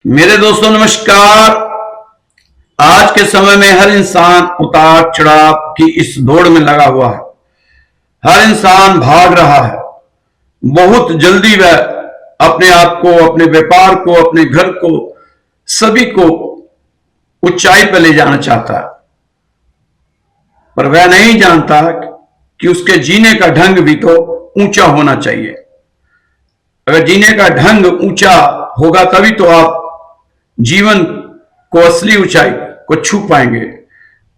मेरे दोस्तों नमस्कार। आज के समय में हर इंसान उतार चढ़ाव की इस दौड़ में लगा हुआ है। हर इंसान भाग रहा है। बहुत जल्दी वह अपने आप को, अपने व्यापार को, अपने घर को, सभी को ऊंचाई पर ले जाना चाहता है, पर वह नहीं जानता कि उसके जीने का ढंग भी तो ऊंचा होना चाहिए। अगर जीने का ढंग ऊंचा होगा तभी तो आप जीवन को, असली ऊंचाई को छू पाएंगे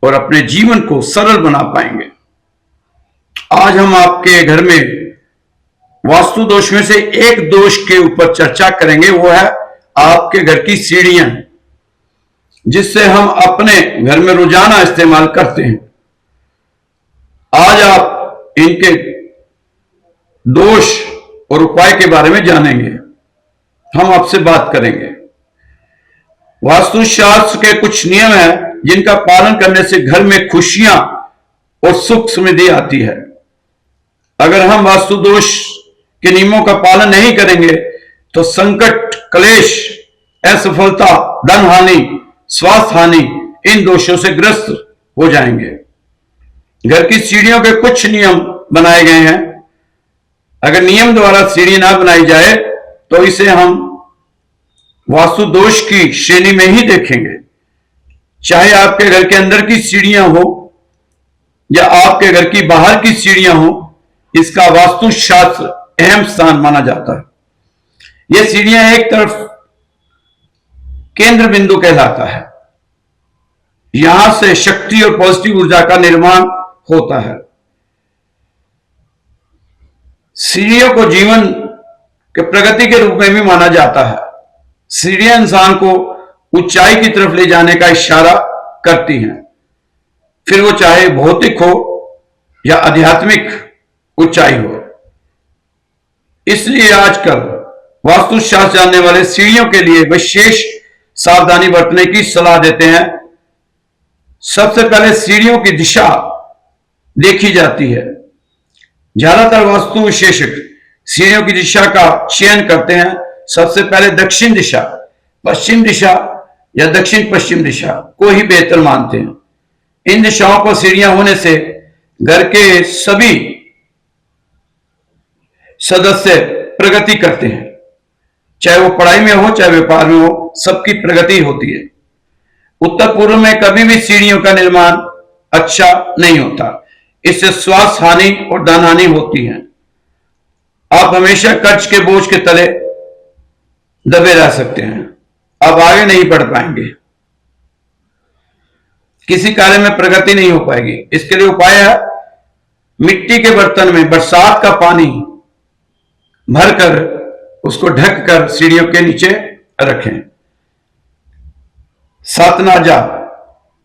और अपने जीवन को सरल बना पाएंगे। आज हम आपके घर में वास्तु दोष में से एक दोष के ऊपर चर्चा करेंगे। वो है आपके घर की सीढ़ियां, जिससे हम अपने घर में रोजाना इस्तेमाल करते हैं। आज आप इनके दोष और उपाय के बारे में जानेंगे। हम आपसे बात करेंगे। वास्तुशास्त्र के कुछ नियम हैं जिनका पालन करने से घर में खुशियां और सुख समृद्धि आती है। अगर हम वास्तु दोष के नियमों का पालन नहीं करेंगे तो संकट, क्लेश, असफलता, धन हानि, स्वास्थ्य हानि इन दोषों से ग्रस्त हो जाएंगे। घर की सीढ़ियों के कुछ नियम बनाए गए हैं। अगर नियम द्वारा सीढ़ी ना बनाई जाए तो इसे हम वास्तु दोष की श्रेणी में ही देखेंगे। चाहे आपके घर के अंदर की सीढ़ियां हो या आपके घर की बाहर की सीढ़ियां हो, इसका वास्तुशास्त्र अहम स्थान माना जाता है। यह सीढ़ियां एक तरफ केंद्र बिंदु कहलाता है। यहां से शक्ति और पॉजिटिव ऊर्जा का निर्माण होता है। सीढ़ियों को जीवन के प्रगति के रूप में भी माना जाता है। सीढ़ियां इंसान को ऊंचाई की तरफ ले जाने का इशारा करती हैं, फिर वो चाहे भौतिक हो या आध्यात्मिक ऊंचाई हो। इसलिए आजकल वास्तुशास्त्र जानने वाले सीढ़ियों के लिए विशेष सावधानी बरतने की सलाह देते हैं। सबसे पहले सीढ़ियों की दिशा देखी जाती है। ज्यादातर वास्तु विशेषज्ञ सीढ़ियों की दिशा का चयन करते हैं। सबसे पहले दक्षिण दिशा, पश्चिम दिशा या दक्षिण पश्चिम दिशा को ही बेहतर मानते हैं। इन दिशाओं पर सीढ़ियां होने से घर के सभी सदस्य प्रगति करते हैं। चाहे वो पढ़ाई में हो, चाहे व्यापार में हो, सबकी प्रगति होती है। उत्तर पूर्व में कभी भी सीढ़ियों का निर्माण अच्छा नहीं होता। इससे स्वास्थ्य हानि और धन हानि होती है। आप हमेशा कर्ज के बोझ के तले दबे रह सकते हैं। आप आगे नहीं बढ़ पाएंगे। किसी कार्य में प्रगति नहीं हो पाएगी। इसके लिए उपाय है, मिट्टी के बर्तन में बरसात का पानी भरकर उसको ढककर सीढ़ियों के नीचे रखें। सातनाजा,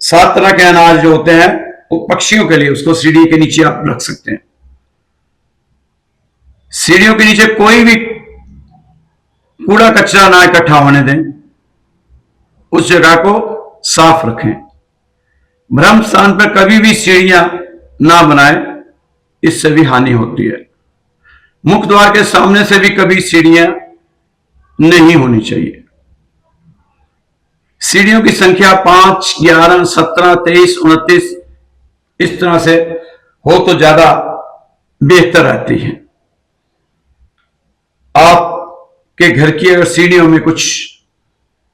7 तरह के अनाज जो होते हैं वो पक्षियों के लिए, उसको सीढ़ी के नीचे आप रख सकते हैं। सीढ़ियों के नीचे कोई भी कूड़ा कचरा ना इकट्ठा होने दें। उस जगह को साफ रखें। ब्रह्म स्थान पर कभी भी सीढ़ियां ना बनाएं, इससे भी हानि होती है। मुख्य द्वार के सामने से भी कभी सीढ़ियां नहीं होनी चाहिए। सीढ़ियों की संख्या 5, 11, 17, 23, 29 इस तरह से हो तो ज्यादा बेहतर रहती है। आपके घर की अगर सीढ़ियों में कुछ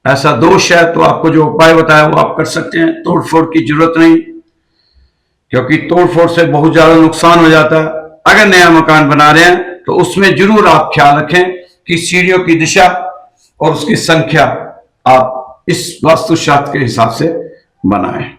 ऐसा दोष है तो आपको जो उपाय बताया वो आप कर सकते हैं। तोड़फोड़ की जरूरत नहीं, क्योंकि तोड़फोड़ से बहुत ज्यादा नुकसान हो जाता है। अगर नया मकान बना रहे हैं तो उसमें जरूर आप ख्याल रखें कि सीढ़ियों की दिशा और उसकी संख्या आप इस वास्तुशास्त्र के हिसाब से बनाएं।